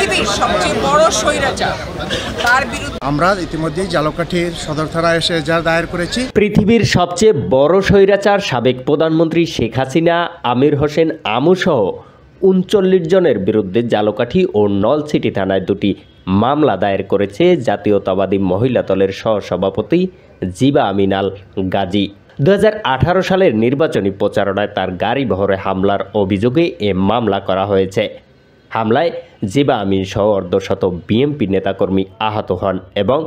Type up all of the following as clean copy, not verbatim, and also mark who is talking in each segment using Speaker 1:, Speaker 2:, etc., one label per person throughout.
Speaker 1: পৃথিবীর সবচেয়ে বড় স্বৈরাচার তার বিরুদ্ধে
Speaker 2: আমরা ইতিমধ্যেই ঝালকাঠির সদর থানায় এসে এজাহার দায়ের করেছি।
Speaker 3: পৃথিবীর সবচেয়ে বড় স্বৈরাচার সাবেক প্রধানমন্ত্রী শেখ হাসিনা, আমির হোসেন আমু সহ ৩৯ জনের বিরুদ্ধে ঝালকাঠি ও নলছিটি থানায় দুটি মামলা দায়ের করেছে জাতীয়তাবাদী মহিলা দলের সহসভাপতি জিবা আমিনাল গাজী। ২০১৮ সালের নির্বাচনী প্রচারণায় তার গাড়ি বহরে হামলার অভিযোগে এ মামলা করা হয়েছে। হামলায় জিবা আমিন সহ অর্ধশত বিএনপি নেতাকর্মী আহত হন এবং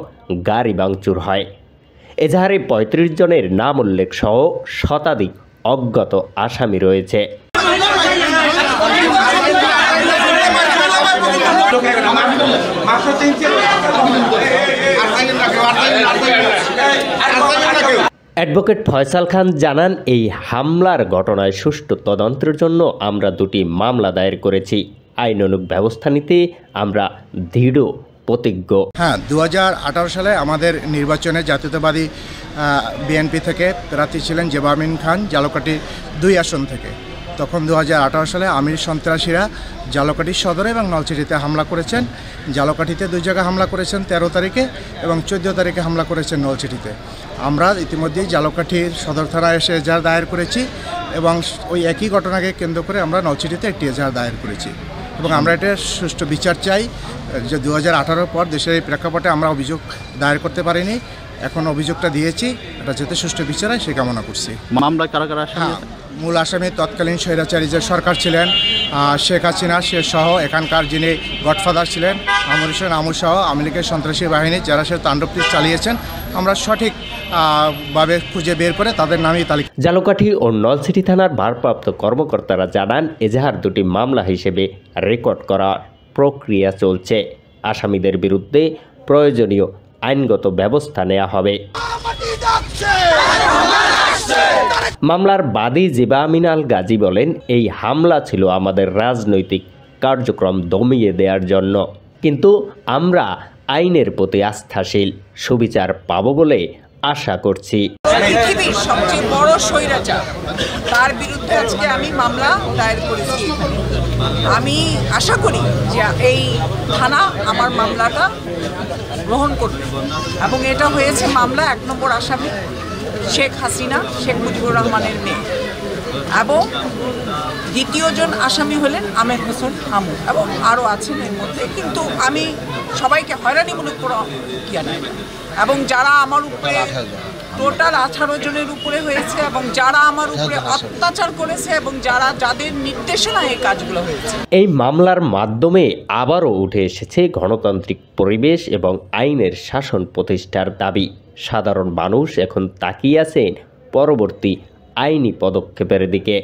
Speaker 3: গাড়ি ভাঙচুর হয়। এজাহারে ৩৫ জনের নাম উল্লেখ সহ শতাধিক অজ্ঞাত আসামি রয়েছে। অ্যাডভোকেট ফয়সাল খান জানান, এই হামলার ঘটনায় সুষ্ঠু তদন্তের জন্য আমরা দুটি মামলা দায়ের করেছি। আইনানুগ ব্যবস্থা নিতে আমরা দৃঢ় প্রতিজ্ঞ।
Speaker 2: হ্যাঁ, ২০১৮ সালে আমাদের নির্বাচনে জাতীয়তাবাদী বিএনপি থেকে প্রার্থী ছিলেন জিবা আমিন খান ঝালকাঠি ২ আসন থেকে। তখন ২০১৮ সালে আমির সন্ত্রাসীরা ঝালকাঠি সদরে এবং নলছিটিতে হামলা করেছেন। ঝালকাঠিতে ২ জায়গায় হামলা করেছেন ১৩ তারিখে এবং ১৪ তারিখে হামলা করেছেন নলছিটিতে। আমরা ইতিমধ্যেই ঝালকাঠির সদর থানায় এসে এজাহার দায়ের করেছি এবং ওই একই ঘটনাকে কেন্দ্র করে আমরা নলছিটিতে একটি এজাহার দায়ের করেছি এবং আমরা এটা সুষ্ঠু বিচার চাই। যে ২০১৮ পর দেশের এই প্রেক্ষাপটে আমরা অভিযোগ দায়ের করতে পারিনি, এখন অভিযোগটা দিয়েছি, এটা যাতে সুষ্ঠু বিচার হয় সে কামনা করছি।
Speaker 4: মামলায় কারা কারা আসামি?
Speaker 2: মূল আসামি তৎকালীন স্বৈরাচারী যে সরকার ছিলেন শেখ হাসিনা, সে সহ এখানকার যিনি গডফাদার ছিলেন আমির হোসেন আমু সহ আওয়ামী লীগের সন্ত্রাসী বাহিনী যারা সে তাণ্ডবটি চালিয়েছেন, আমরা সঠিক ভাবে খুঁজে বের করে তাদের নামই তালিকা।
Speaker 3: ঝালকাঠি ও নলছিটি থানার ভারপ্রাপ্ত কর্মকর্তারা জানান, এজাহার দুটি মামলা হিসেবে রেকর্ড করার প্রক্রিয়া চলছে। আসামিদের বিরুদ্ধে প্রয়োজনীয় আইনগত ব্যবস্থা নেওয়া হবে। মামলার বাদী জিবা আমিনাল গাজী বলেন, এই হামলা ছিল আমাদের রাজনৈতিক কার্যক্রম দমিয়ে দেওয়ার জন্য, কিন্তু আমরা আইনের প্রতি আস্থাশীল, সুবিচার পাব বলে আশা করছি।
Speaker 1: পৃথিবীর সবচেয়ে বড় স্বৈরাচার তার বিরুদ্ধে আজকে আমি মামলা দায়ের করেছি। আমি আশা করি যে এই থানা আমার মামলাটা গ্রহণ করবে এবং এটা হয়েছে মামলা ১ নম্বর আসামি শেখ হাসিনা, শেখ মুজিবুর রহমানের মেয়ে, এবং দ্বিতীয় জন আসামি হলেন আমির হোসেন আমু এবং আরও আছেন এর মধ্যে, কিন্তু আমি সবাইকে হয়রানিমূলক প্রক্রিয়া নেই এবং যারা আমার উপরে টোটাল 18 জনের উপরে হয়েছে এবং যারা আমার উপরে অত্যাচার করেছে এবং যাদের নির্দেশনায় এই কাজগুলো হয়েছে।
Speaker 3: এই মামলার মাধ্যমে আবারও উঠে এসেছে গণতান্ত্রিক পরিবেশ এবং আইনের শাসন প্রতিষ্ঠার দাবি। সাধারণ মানুষ এখন তাকিয়ে আছেন পরবর্তী আইনি পদক্ষেপের দিকে।